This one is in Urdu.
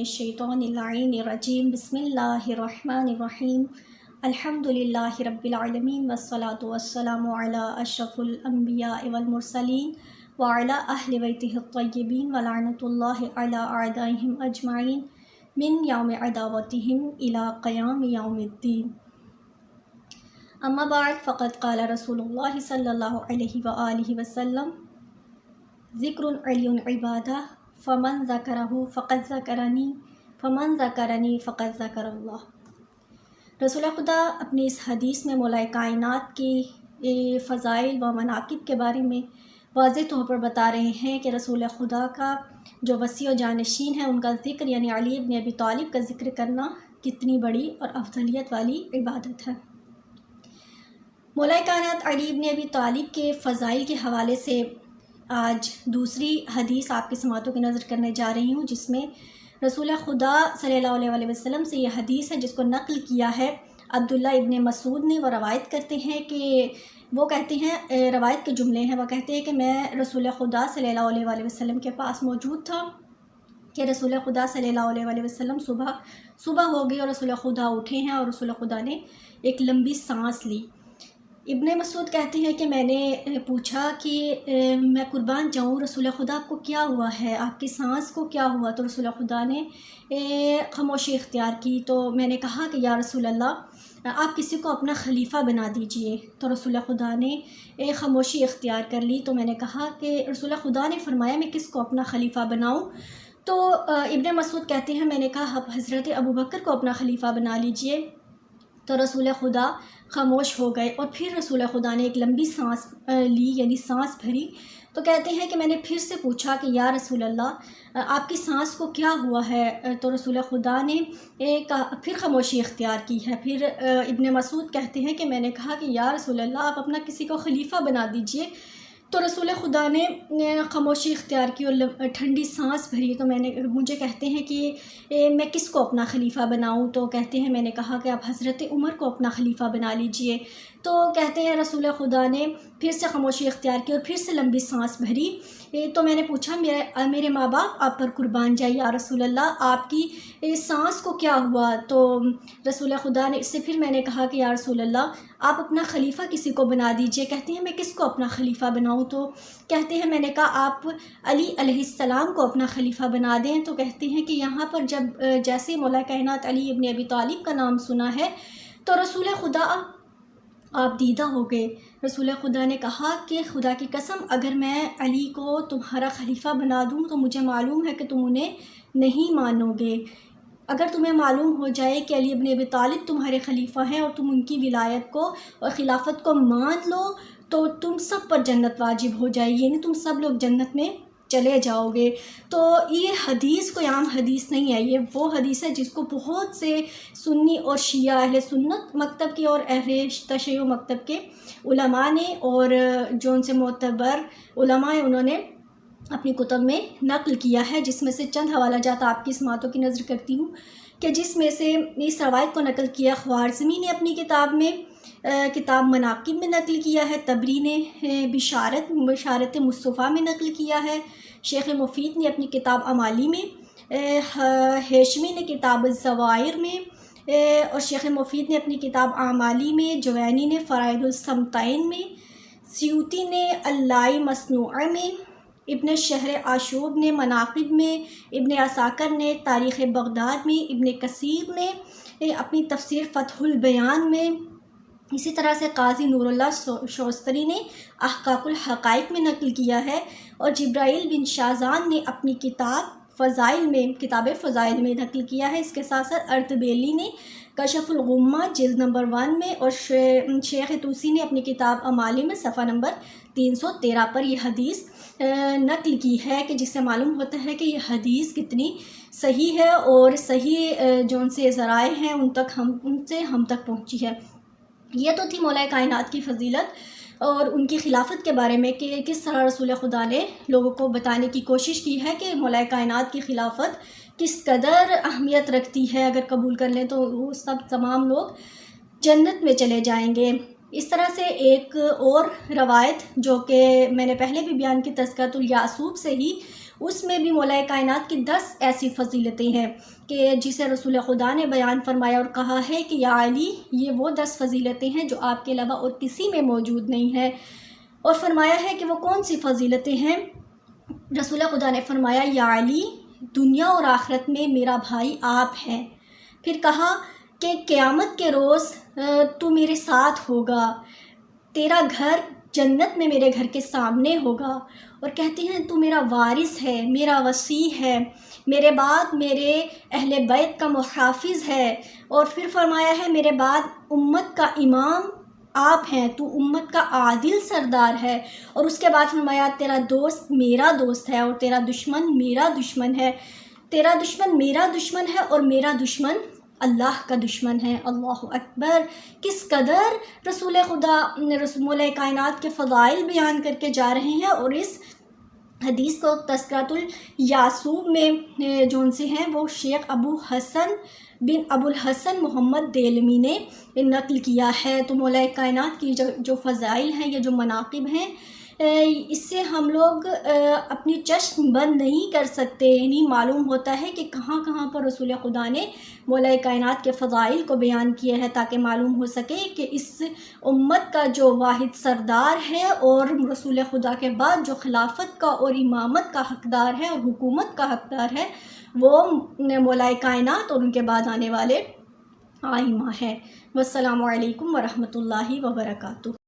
الشیطان اللعین الرجیم بسم اللہ الرحمن الرحیم الحمدللہ رب العالمین والصلاة والسلام علی اشرف الانبیاء والمرسلین وعلی اہل بیتہ الطیبین ولعنۃ اللہ علی اعدائہم اجمعین من یوم عداوتہم الی قیام یوم الدین۔ اما بعد فقد قال رسول اللہ صلی اللہ علیہ وآلہ وسلم ذکر علی عبادہ فمن ذکرہ فقد ذکرنی فمن ذکرنی فقد ذکر اللہ۔ رسول خدا اپنی اس حدیث میں مولا کائنات کی فضائل و مناقب کے بارے میں واضح طور پر بتا رہے ہیں کہ رسول خدا کا جو وسیع و جانشین ہے ان کا ذکر یعنی علی ابن ابی طالب کا ذکر کرنا کتنی بڑی اور افضلیت والی عبادت ہے۔ مولا کائنات علی ابن ابی طالب کے فضائل کے حوالے سے آج دوسری حدیث آپ کی سماعتوں کی نظر کرنے جا رہی ہوں، جس میں رسول خدا صلی اللہ علیہ وسلم سے یہ حدیث ہے جس کو نقل کیا ہے عبداللہ ابن مسعود نے۔ وہ روایت کرتے ہیں کہ وہ کہتے ہیں، روایت کے جملے ہیں، وہ کہتے ہیں کہ میں رسول خدا صلی اللہ علیہ وسلم کے پاس موجود تھا کہ رسول خدا صلی اللہ علیہ وسلم صبح ہو گئی اور رسول خدا اٹھے ہیں اور رسول خدا نے ایک لمبی سانس لی۔ ابن مسعود کہتے ہیں کہ میں نے پوچھا کہ میں قربان جاؤں رسول خدا، آپ کو کیا ہوا ہے، آپ کی سانس کو کیا ہوا؟ تو رسول خدا نے خاموشی اختیار کی۔ تو میں نے کہا کہ یا رسول اللہ، آپ کسی کو اپنا خلیفہ بنا دیجئے۔ تو رسول خدا نے خاموشی اختیار کر لی۔ تو میں نے کہا کہ رسول خدا نے فرمایا میں کس کو اپنا خلیفہ بناؤں؟ تو ابن مسعود کہتے ہیں میں نے کہا آپ حضرت ابوبکر کو اپنا خلیفہ بنا لیجئے۔ تو رسول خدا خاموش ہو گئے اور پھر رسول خدا نے ایک لمبی سانس لی یعنی سانس بھری۔ تو کہتے ہیں کہ میں نے پھر سے پوچھا کہ یا رسول اللہ، آپ کی سانس کو کیا ہوا ہے؟ تو رسول خدا نے پھر خاموشی اختیار کی ہے۔ پھر ابن مسعود کہتے ہیں کہ میں نے کہا کہ یا رسول اللہ، آپ اپنا کسی کو خلیفہ بنا دیجئے۔ تو رسول خدا نے خاموشی اختیار کی اور ٹھنڈی سانس بھری۔ تو مجھے کہتے ہیں کہ میں کس کو اپنا خلیفہ بناؤں؟ تو کہتے ہیں میں نے کہا کہ آپ حضرت عمر کو اپنا خلیفہ بنا لیجئے۔ تو کہتے ہیں رسول خدا نے پھر سے خاموشی اختیار کی اور پھر سے لمبی سانس بھری۔ تو میں نے پوچھا میرے ماں باپ آپ پر قربان جائے یا رسول اللہ، آپ کی سانس کو کیا ہوا؟ تو رسول خدا نے اس سے پھر میں نے کہا کہ یا رسول اللہ، آپ اپنا خلیفہ کسی کو بنا دیجئے۔ کہتے ہیں میں کس کو اپنا خلیفہ بناؤں؟ تو کہتے ہیں میں نے کہا آپ علی علیہ السلام کو اپنا خلیفہ بنا دیں۔ تو کہتے ہیں کہ یہاں پر جب جیسے مولا کائنات علی ابن ابی طالب کا نام سنا ہے تو رسول خدا آپ دیدہ ہو گئے۔ رسول خدا نے کہا کہ خدا کی قسم، اگر میں علی کو تمہارا خلیفہ بنا دوں تو مجھے معلوم ہے کہ تم انہیں نہیں مانو گے۔ اگر تمہیں معلوم ہو جائے کہ علی ابن ابی طالب تمہارے خلیفہ ہیں اور تم ان کی ولایت کو اور خلافت کو مان لو تو تم سب پر جنت واجب ہو جائے گی، یعنی تم سب لوگ جنت میں چلے جاؤ گے۔ تو یہ حدیث کوئی عام حدیث نہیں ہے، یہ وہ حدیث ہے جس کو بہت سے سنی اور شیعہ اہل سنت مکتب کے اور اہل تشیع مکتب کے علماء نے اور جو ان سے معتبر علماء ہیں انہوں نے اپنی کتب میں نقل کیا ہے، جس میں سے چند حوالہ جات آپ کی سماعتوں کی نظر کرتی ہوں کہ جس میں سے اس روایت کو نقل کیا خوارزمی نے اپنی کتاب میں، کتاب مناقب میں نقل کیا ہے، طبری نے بشارت مصطفیٰ میں نقل کیا ہے، شیخ مفید نے اپنی کتاب امالی میں، ہیشمی نے کتاب الزوائر میں، اور شیخ مفید نے اپنی کتاب اعمالی میں، جوینی نے فرائض الصمتین میں، سیوطی نے اللائے مصنوعہ میں، ابن شہر آشوب نے مناقب میں، ابن عساکر نے تاریخ بغداد میں، ابن کثیر نے اپنی تفسیر فتح البیان میں، اسی طرح سے قاضی نور اللہ شوستری نے احقاق الحقائق میں نقل کیا ہے، اور جبرائیل بن شازان نے اپنی کتاب فضائل میں نقل کیا ہے۔ اس کے ساتھ ساتھ ارطبیلی نے کشف الغمہ جلد نمبر 1 میں اور شیخ توسی نے اپنی کتاب امالی میں صفحہ نمبر 313 پر یہ حدیث نقل کی ہے، کہ جس سے معلوم ہوتا ہے کہ یہ حدیث کتنی صحیح ہے اور صحیح جو ان سے ذرائع ہیں ان سے ہم تک پہنچی ہے۔ یہ تو تھی مولا کائنات کی فضیلت اور ان کی خلافت کے بارے میں کہ کس طرح رسول خدا نے لوگوں کو بتانے کی کوشش کی ہے کہ مولا کائنات کی خلافت کس قدر اہمیت رکھتی ہے، اگر قبول کر لیں تو وہ تمام لوگ جنت میں چلے جائیں گے۔ اس طرح سے ایک اور روایت جو کہ میں نے پہلے بھی بیان کی، تذکرۃ الیعصوب سے ہی اس میں بھی مولا کائنات کی 10 ایسی فضیلتیں ہیں کہ جسے رسول خدا نے بیان فرمایا اور کہا ہے کہ یا علی یہ وہ 10 فضیلتیں ہیں جو آپ کے علاوہ اور کسی میں موجود نہیں ہے، اور فرمایا ہے کہ وہ کون سی فضیلتیں ہیں۔ رسول خدا نے فرمایا یا علی دنیا اور آخرت میں میرا بھائی آپ ہیں، پھر کہا کہ قیامت کے روز تو میرے ساتھ ہوگا، تیرا گھر جنت میں میرے گھر کے سامنے ہوگا، اور کہتے ہیں تو میرا وارث ہے، میرا وصی ہے، میرے بعد میرے اہل بیت کا محافظ ہے، اور پھر فرمایا ہے میرے بعد امت کا امام آپ ہیں، تو امت کا عادل سردار ہے، اور اس کے بعد فرمایا تیرا دوست میرا دوست ہے اور تیرا دشمن میرا دشمن ہے، تیرا دشمن میرا دشمن ہے اور میرا دشمن اللہ کا دشمن ہے۔ اللہ اکبر! کس قدر رسول خدا مولا کائنات کے فضائل بیان کر کے جا رہے ہیں، اور اس حدیث کو تذکرۃ الیاسوب میں جو ان سے ہیں وہ شیخ ابو الحسن محمد دیلمی نے نقل کیا ہے۔ تو مولا کائنات کی جو فضائل ہیں یا جو مناقب ہیں، اس سے ہم لوگ اپنی چشم بند نہیں کر سکتے، یعنی معلوم ہوتا ہے کہ کہاں کہاں پر رسول خدا نے مولا کائنات کے فضائل کو بیان کیا ہے، تاکہ معلوم ہو سکے کہ اس امت کا جو واحد سردار ہے اور رسول خدا کے بعد جو خلافت کا اور امامت کا حقدار ہے اور حکومت کا حقدار ہے وہ مولا کائنات اور ان کے بعد آنے والے آئمہ ہے۔ والسلام علیکم ورحمۃ اللہ وبرکاتہ۔